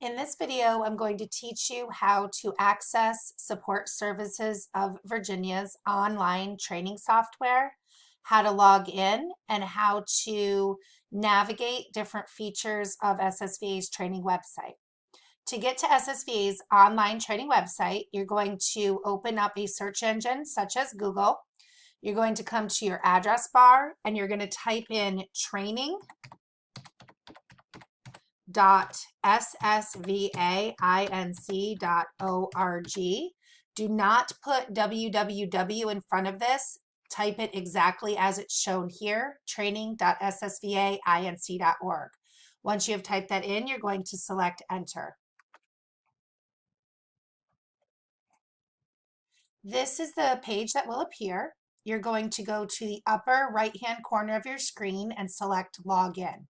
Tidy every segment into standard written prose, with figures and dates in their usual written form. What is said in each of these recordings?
In this video, I'm going to teach you how to access Support Services of Virginia's online training software, how to log in, and how to navigate different features of SSVA's training website. To get to SSVA's online training website, you're going to open up a search engine such as Google. You're going to come to your address bar and you're going to type in training.ssvainc.org. Do not put www in front of this. Type it exactly as it's shown here, training.ssvainc.org. Once you have typed that in, you're going to select enter. This is the page that will appear. You're going to go to the upper right-hand corner of your screen and select login.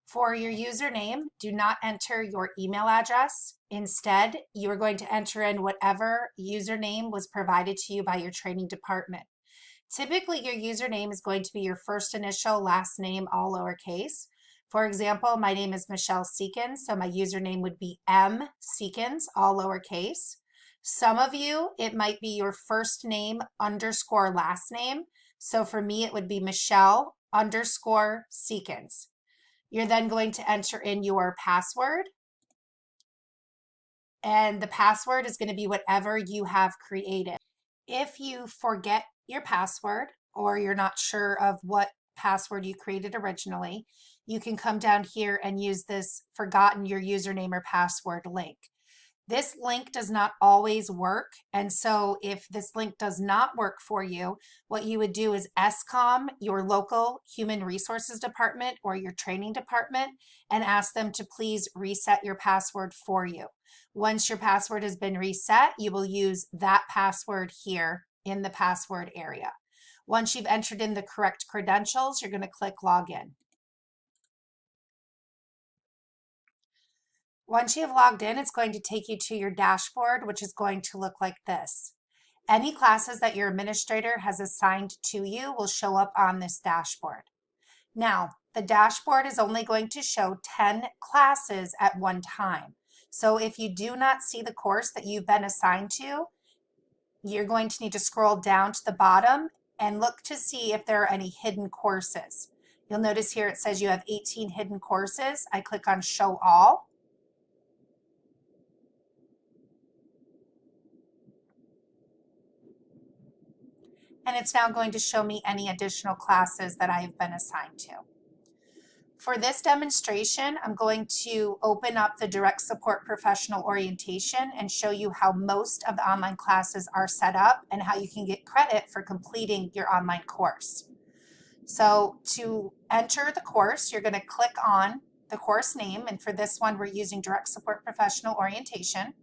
For your username, do not enter your email address. Instead, you are going to enter in whatever username was provided to you by your training department. Typically, your username is going to be your first initial, last name, all lowercase. For example, my name is Michelle Seekins, so my username would be M Seekins, all lowercase. Some of you, it might be your first name underscore last name. So for me, it would be Michelle underscore Seekins. You're then going to enter in your password. And the password is going to be whatever you have created. If you forget your password or you're not sure of what password you created originally, you can come down here and use this forgotten your username or password link. This link does not always work, and so if this link does not work for you, what you would do is SCOM your local human resources department or your training department and ask them to please reset your password for you. Once your password has been reset, you will use that password here in the password area. Once you've entered in the correct credentials, you're going to click login. Once you have logged in, it's going to take you to your dashboard, which is going to look like this. Any classes that your administrator has assigned to you will show up on this dashboard. Now, the dashboard is only going to show 10 classes at one time. So if you do not see the course that you've been assigned to, you're going to need to scroll down to the bottom and look to see if there are any hidden courses. You'll notice here it says you have 18 hidden courses. I click on Show All. And it's now going to show me any additional classes that I have been assigned to. For this demonstration, I'm going to open up the Direct Support Professional Orientation and show you how most of the online classes are set up and how you can get credit for completing your online course. So to enter the course, you're going to click on the course name, and for this one, we're using Direct Support Professional Orientation.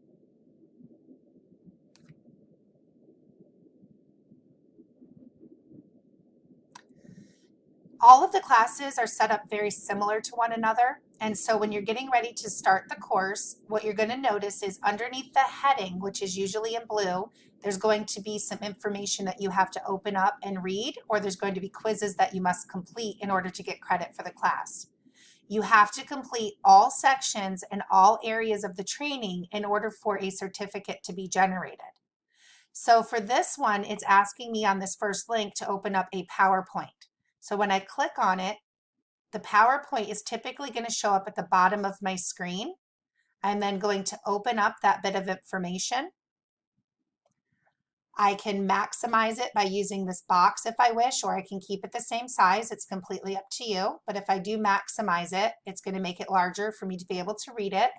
All of the classes are set up very similar to one another, and so when you're getting ready to start the course, what you're going to notice is underneath the heading, which is usually in blue, there's going to be some information that you have to open up and read, or there's going to be quizzes that you must complete in order to get credit for the class. You have to complete all sections and all areas of the training in order for a certificate to be generated. So for this one, it's asking me on this first link to open up a PowerPoint. So when I click on it, the PowerPoint is typically going to show up at the bottom of my screen. I'm then going to open up that bit of information. I can maximize it by using this box if I wish, or I can keep it the same size. It's completely up to you. But if I do maximize it, it's going to make it larger for me to be able to read it.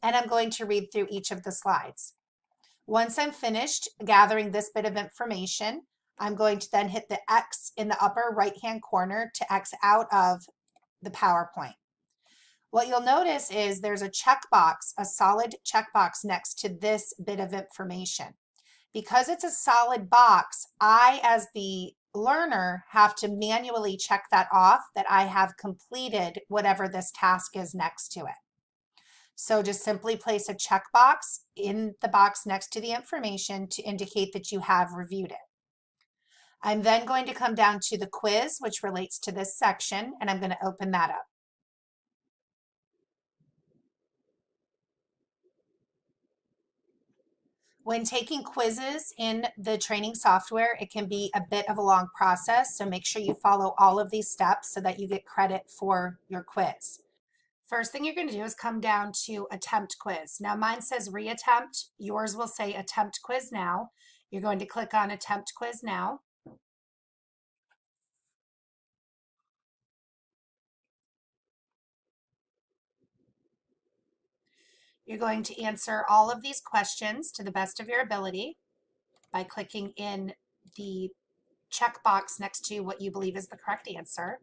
And I'm going to read through each of the slides. Once I'm finished gathering this bit of information, I'm going to then hit the X in the upper right-hand corner to X out of the PowerPoint. What you'll notice is there's a checkbox, a solid checkbox next to this bit of information. Because it's a solid box, I, as the learner, have to manually check that off that I have completed whatever this task is next to it. So just simply place a checkbox in the box next to the information to indicate that you have reviewed it. I'm then going to come down to the quiz, which relates to this section, and I'm going to open that up. When taking quizzes in the training software, it can be a bit of a long process, so make sure you follow all of these steps so that you get credit for your quiz. First thing you're going to do is come down to attempt quiz. Now mine says reattempt, yours will say attempt quiz now. You're going to click on attempt quiz now. You're going to answer all of these questions to the best of your ability by clicking in the checkbox next to what you believe is the correct answer.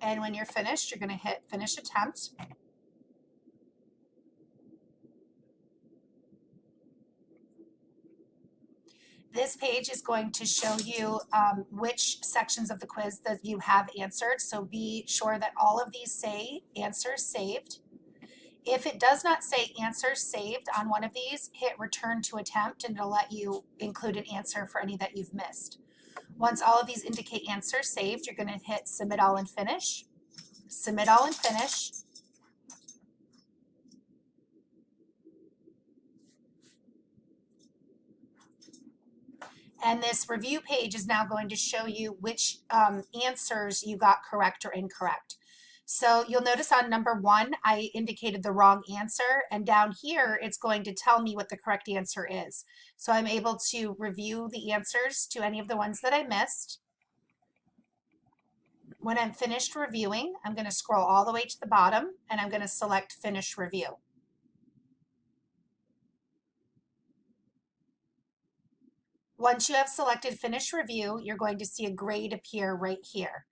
And when you're finished, you're going to hit finish attempt. This page is going to show you which sections of the quiz that you have answered. So be sure that all of these say answers saved. If it does not say answers saved on one of these, hit return to attempt and it'll let you include an answer for any that you've missed. Once all of these indicate answers saved, you're going to hit submit all and finish. Submit all and finish. And this review page is now going to show you which answers you got correct or incorrect. So you'll notice on number 1, I indicated the wrong answer, and down here, it's going to tell me what the correct answer is. So I'm able to review the answers to any of the ones that I missed. When I'm finished reviewing, I'm going to scroll all the way to the bottom, and I'm going to select Finish Review. Once you have selected Finish Review, you're going to see a grade appear right here.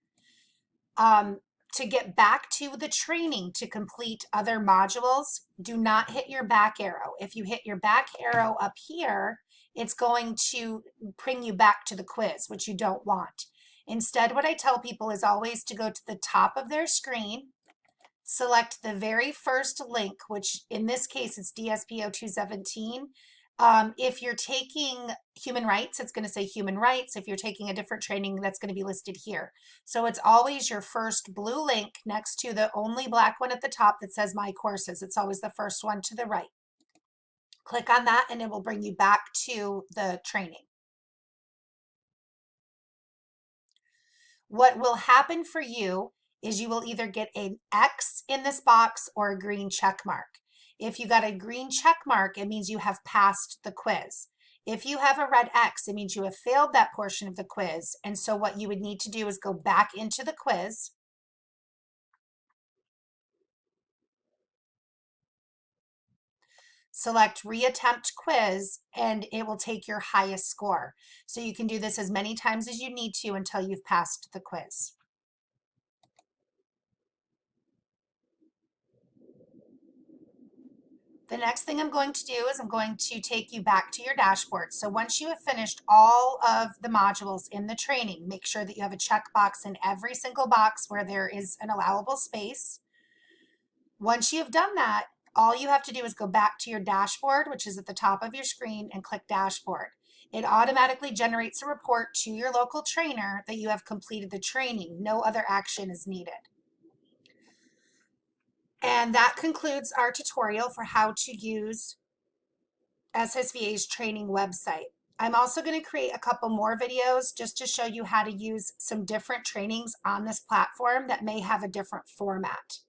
To get back to the training to complete other modules, do not hit your back arrow. If you hit your back arrow up here, it's going to bring you back to the quiz, which you don't want. Instead, what I tell people is always to go to the top of their screen, select the very first link, which in this case is DSP 0217. If you're taking human rights, it's going to say human rights. If you're taking a different training, that's going to be listed here. So it's always your first blue link next to the only black one at the top that says My Courses. It's always the first one to the right. Click on that and it will bring you back to the training. What will happen for you is you will either get an X in this box or a green check mark. If you got a green check mark, it means you have passed the quiz. If you have a red X, it means you have failed that portion of the quiz. And so what you would need to do is go back into the quiz, select reattempt quiz, and it will take your highest score. So you can do this as many times as you need to until you've passed the quiz. The next thing I'm going to do is I'm going to take you back to your dashboard. So once you have finished all of the modules in the training, make sure that you have a checkbox in every single box where there is an allowable space. Once you've done that, all you have to do is go back to your dashboard, which is at the top of your screen, and click Dashboard. It automatically generates a report to your local trainer that you have completed the training. No other action is needed. And that concludes our tutorial for how to use SSVA's training website. I'm also going to create a couple more videos just to show you how to use some different trainings on this platform that may have a different format.